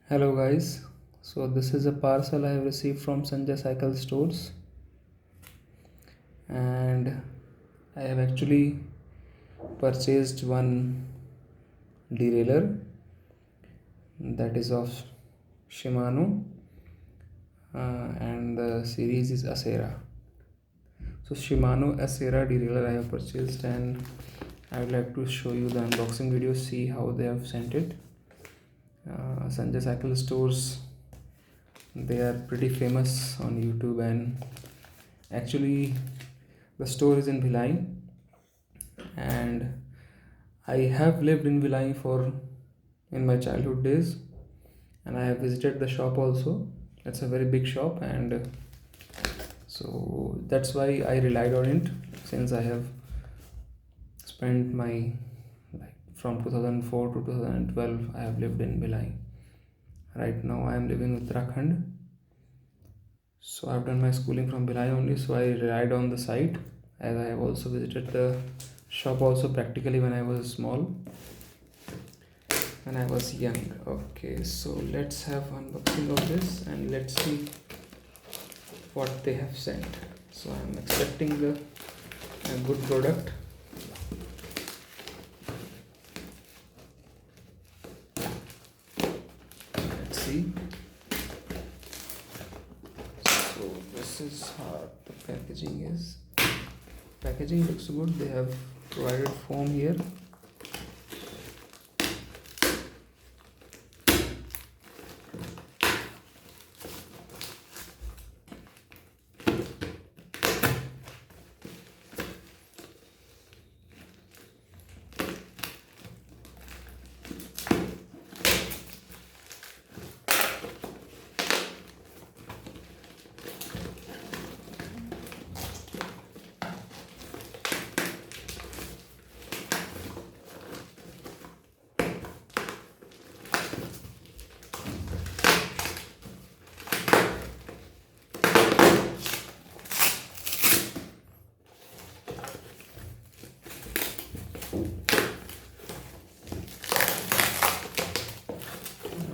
Hello guys, so this is a parcel I have received from Sanjay Cycle Stores, and I have actually purchased one derailleur that is of Shimano, and the series is Acera. So Shimano Acera derailleur I have purchased, and I would like to show you the unboxing video, see how they have sent it. Sanjay Cycle Stores, they are pretty famous on YouTube, and actually the store is in Bhilai, and I have lived in Bhilai for in my childhood days, and I have visited the shop also. It's a very big shop, and so that's why I relied on it, since I have spent my, like, from 2004 to 2012 I have lived in Bhilai. Right now I am living in Uttarakhand, so I've done my schooling from Bhilai only, so I relied on the site, as I have also visited the shop also practically when I was small, when I was young. Okay, so let's have unboxing of this and let's see what they have sent. So I'm expecting a good product. Let's see. So this is how the packaging is. Packaging looks good. They have provided foam here.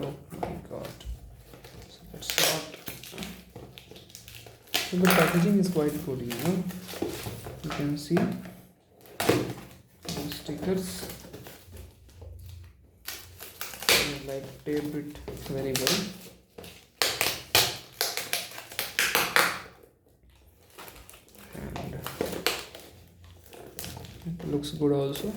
Oh my god. So that's not. So the packaging is quite good, You can see the stickers. I like tape it very well. And it looks good also.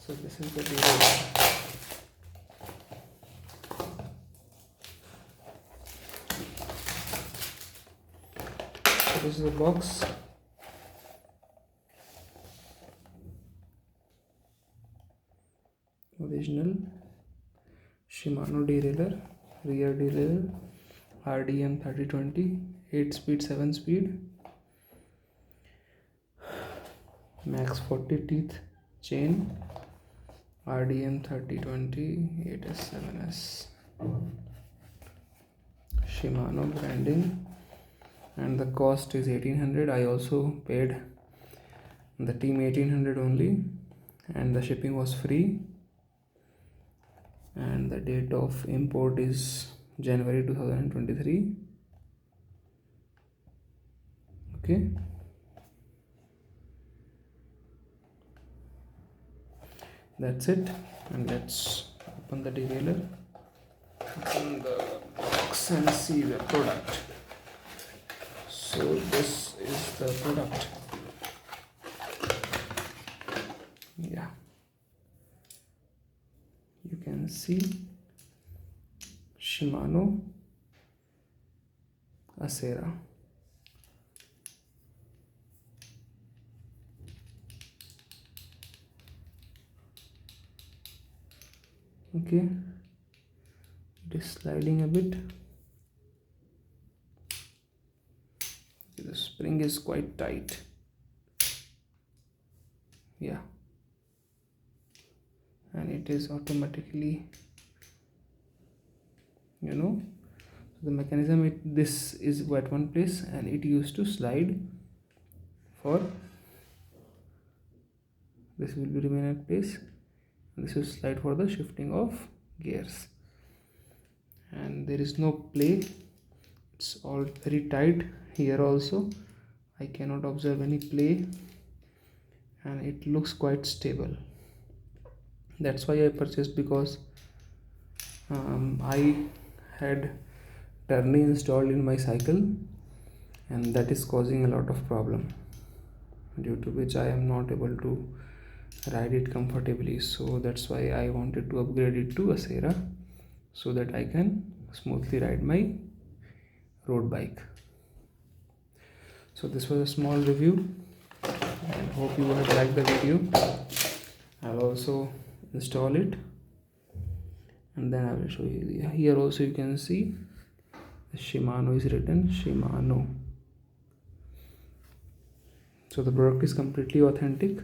So this is the derailleur. So this is the box. Original Shimano derailleur, rear derailleur, RD-M3020, 8 speed, 7 speed, max 40 teeth chain, RD-M3020 8S7S, Shimano branding, and the cost is 1800. I also paid the team 1800 only, and the shipping was free, and the date of import is January 2023. Okay, that's it, and let's open the derailleur, open the box and see the product. So this is the product. Yeah, you can see Shimano Acera. Okay, it is sliding a bit. The spring is quite tight. Yeah, and it is automatically, the mechanism, this is at one place and it used to slide for this will be remain at place, and this is slide for the shifting of gears. And there is no play, it's all very tight. Here also I cannot observe any play, and it looks quite stable. That's why I purchased, because I had Tourney installed in my cycle, and that is causing a lot of problem, due to which I am not able to ride it comfortably. So that's why I wanted to upgrade it to Acera, so that I can smoothly ride my road bike. So this was a small review, and hope you have liked the video. I'll also install it, and then I will show you. Here also you can see the Shimano is written, Shimano. So the product is completely authentic.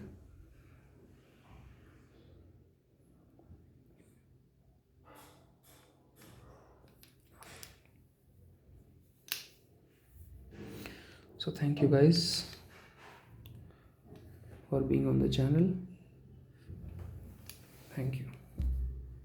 So thank you guys for being on the channel. Thank you.